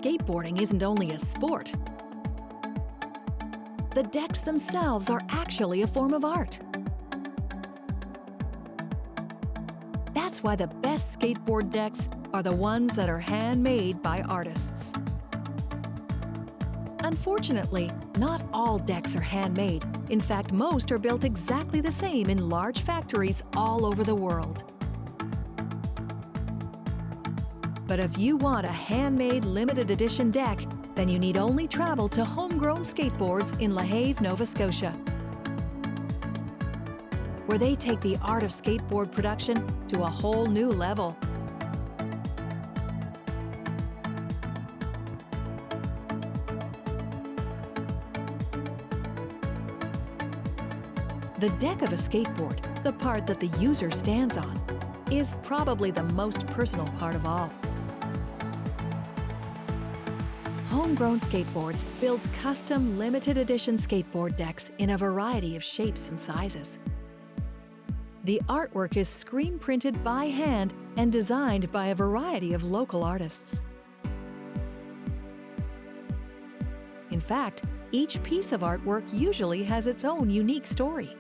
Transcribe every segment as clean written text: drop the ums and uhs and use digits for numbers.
skateboarding isn't only a sport. The decks themselves are actually a form of art. That's why the best skateboard decks are the ones that are handmade by artists. Unfortunately, not all decks are handmade. In fact, most are built exactly the same in large factories all over the world. But if you want a handmade limited edition deck, then you need only travel to Homegrown Skateboards in La Have, Nova Scotia, where they take the art of skateboard production to a whole new level. The deck of a skateboard, the part that the user stands on, is probably the most personal part of all. Homegrown Skateboards builds custom limited edition skateboard decks in a variety of shapes and sizes. The artwork is screen printed by hand and designed by a variety of local artists. In fact, each piece of artwork usually has its own unique story.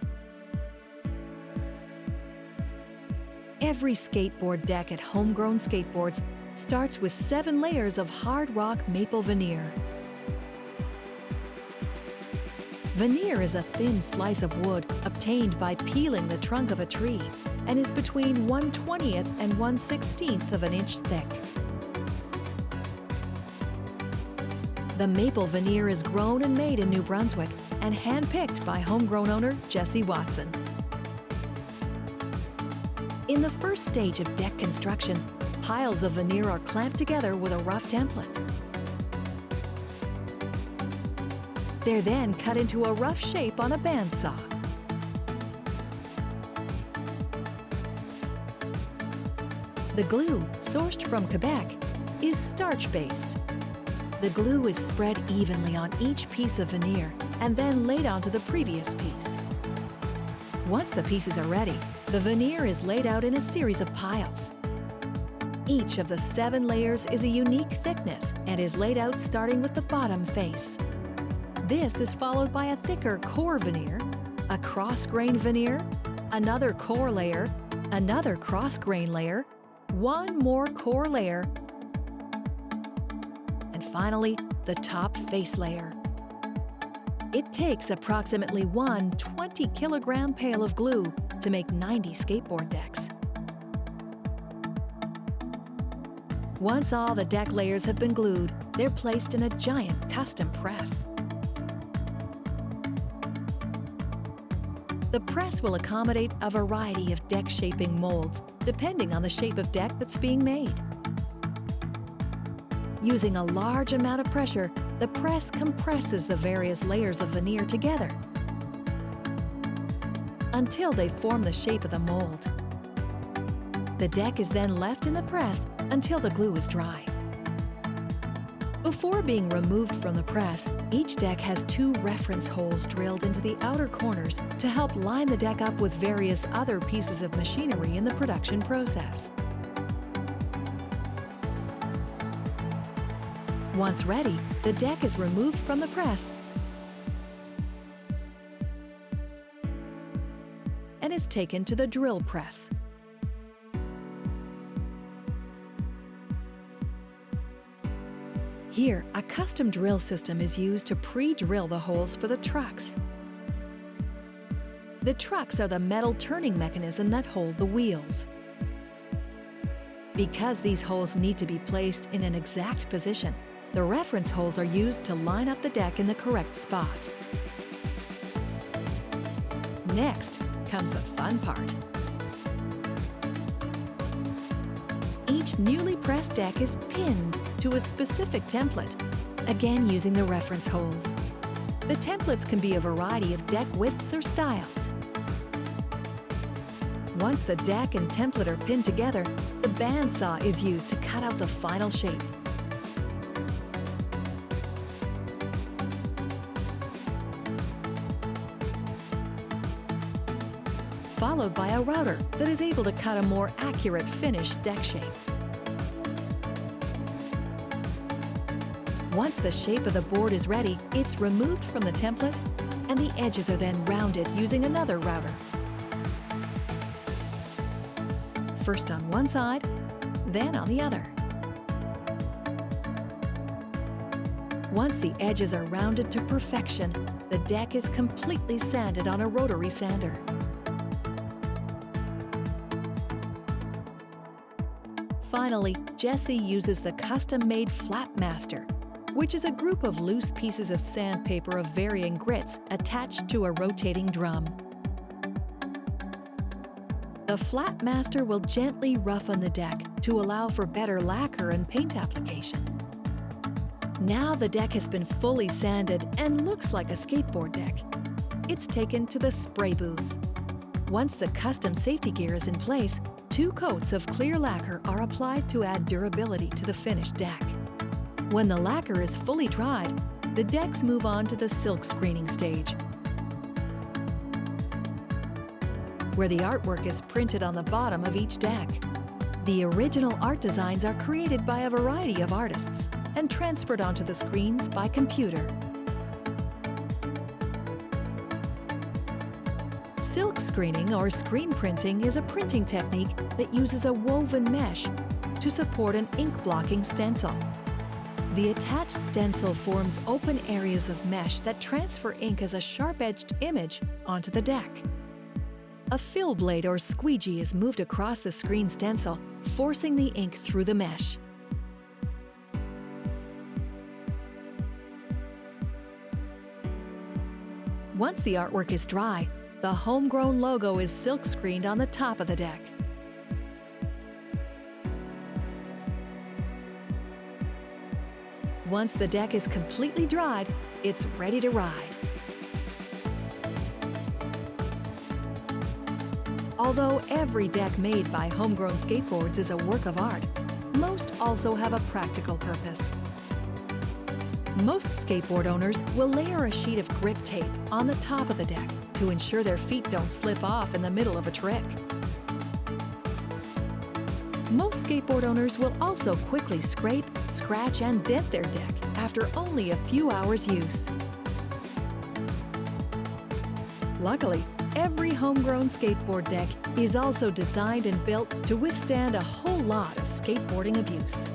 Every skateboard deck at Homegrown Skateboards starts with 7 layers of hard rock maple veneer. Veneer is a thin slice of wood obtained by peeling the trunk of a tree and is between 1/20th and 1/16th of an inch thick. The maple veneer is grown and made in New Brunswick and hand-picked by homegrown owner Jesse Watson. In the first stage of deck construction, piles of veneer are clamped together with a rough template. They're then cut into a rough shape on a bandsaw. The glue, sourced from Quebec, is starch-based. The glue is spread evenly on each piece of veneer and then laid onto the previous piece. Once the pieces are ready, the veneer is laid out in a series of piles. Each of the 7 layers is a unique thickness and is laid out starting with the bottom face. This is followed by a thicker core veneer, a cross-grain veneer, another core layer, another cross-grain layer, one more core layer, and finally, the top face layer. It takes approximately one 20-kilogram pail of glue to make 90 skateboard decks. Once all the deck layers have been glued, they're placed in a giant custom press. The press will accommodate a variety of deck shaping molds, depending on the shape of deck that's being made. Using a large amount of pressure, the press compresses the various layers of veneer together until they form the shape of the mold. The deck is then left in the press until the glue is dry. Before being removed from the press, each deck has 2 reference holes drilled into the outer corners to help line the deck up with various other pieces of machinery in the production process. Once ready, the deck is removed from the press and is taken to the drill press. Here, a custom drill system is used to pre-drill the holes for the trucks. The trucks are the metal turning mechanism that hold the wheels. Because these holes need to be placed in an exact position, the reference holes are used to line up the deck in the correct spot. Next comes the fun part. Each newly pressed deck is pinned to a specific template, again using the reference holes. The templates can be a variety of deck widths or styles. Once the deck and template are pinned together, the bandsaw is used to cut out the final shape. Followed by a router that is able to cut a more accurate finished deck shape. Once the shape of the board is ready, it's removed from the template, and the edges are then rounded using another router. First on one side, then on the other. Once the edges are rounded to perfection, the deck is completely sanded on a rotary sander. Finally, Jesse uses the custom-made Flat Master, which is a group of loose pieces of sandpaper of varying grits attached to a rotating drum. The Flat Master will gently roughen the deck to allow for better lacquer and paint application. Now the deck has been fully sanded and looks like a skateboard deck. It's taken to the spray booth. Once the custom safety gear is in place, 2 coats of clear lacquer are applied to add durability to the finished deck. When the lacquer is fully dried, the decks move on to the silk screening stage, where the artwork is printed on the bottom of each deck. The original art designs are created by a variety of artists and transferred onto the screens by computer. Silk screening or screen printing is a printing technique that uses a woven mesh to support an ink-blocking stencil. The attached stencil forms open areas of mesh that transfer ink as a sharp-edged image onto the deck. A fill blade or squeegee is moved across the screen stencil, forcing the ink through the mesh. Once the artwork is dry, the homegrown logo is silk screened on the top of the deck. Once the deck is completely dried, it's ready to ride. Although every deck made by Homegrown Skateboards is a work of art, most also have a practical purpose. Most skateboard owners will layer a sheet of grip tape on the top of the deck to ensure their feet don't slip off in the middle of a trick. Most skateboard owners will also quickly scrape, scratch, and dent their deck after only a few hours' use. Luckily, every homegrown skateboard deck is also designed and built to withstand a whole lot of skateboarding abuse.